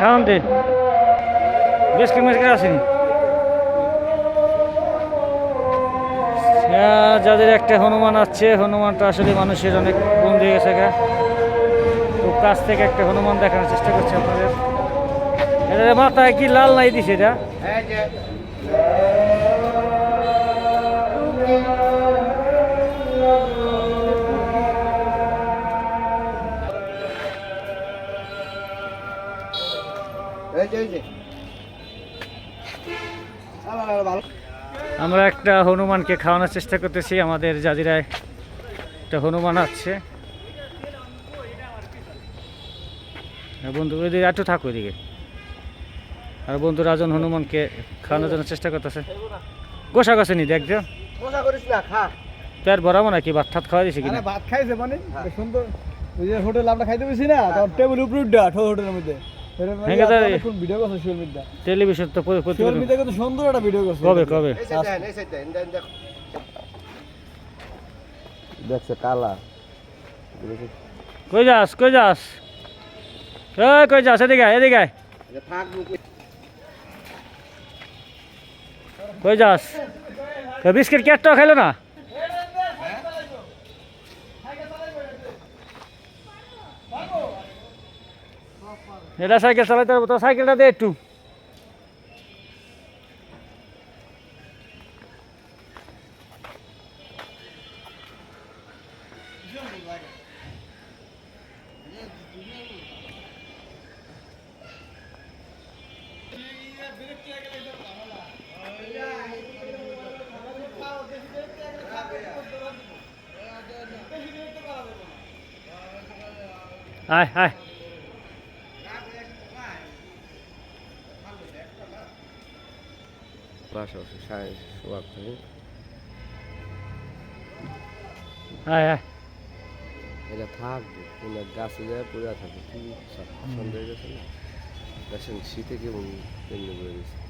খাওয়ান দে বেশ কি মাছ আসেনি যাদের একটা হনুমান আছে, হনুমানটা আসলে মানুষের অনেক বন্ধু হয়ে গেছে। খুব কাছ থেকে একটা হনুমান দেখানোর চেষ্টা করছি আপনাদের। এটা মাথায় কি লাল নাই দিছে এটা? আমরা একটা হনুমানকে খাওয়ানোর চেষ্টা করতেছি। আমাদের জাজিরায় একটা হনুমান আছে। বন্ধু ওইদিকে একটু থাকো, ওইদিকে। আর বন্ধু রাজন হনুমানকে খাওয়ানোর জন্য চেষ্টা করতেছে। গোসা গেছে নি দেখ পেট ভরাবো নাকি? ভাত ঠাত খাওয়া দিছে কিনা? ভাত খাইছে মানে সুন্দর হোটেল আমরা খাইতে পেয়েছি না, টেবিল উপরে হোটেলের মধ্যে টেলিভিশন তো সুন্দর একটা ভিডিও করছে। কবে কবে দেখছে কালা? কই যাস কই যাস কই যাস? এদিকে এদিকে কই যাস? বিস্কিট কেটটাও খাইলো না? এটা সাইকেল চালাইতে পারবো তো? সাইকেলটা দে একটু। আয় আয় আয় আয় এটা থাকবে গাছে যায় পুরা থাকবে। কি সন্দেহ গেছে না, শীতে কেমন করে দিচ্ছে।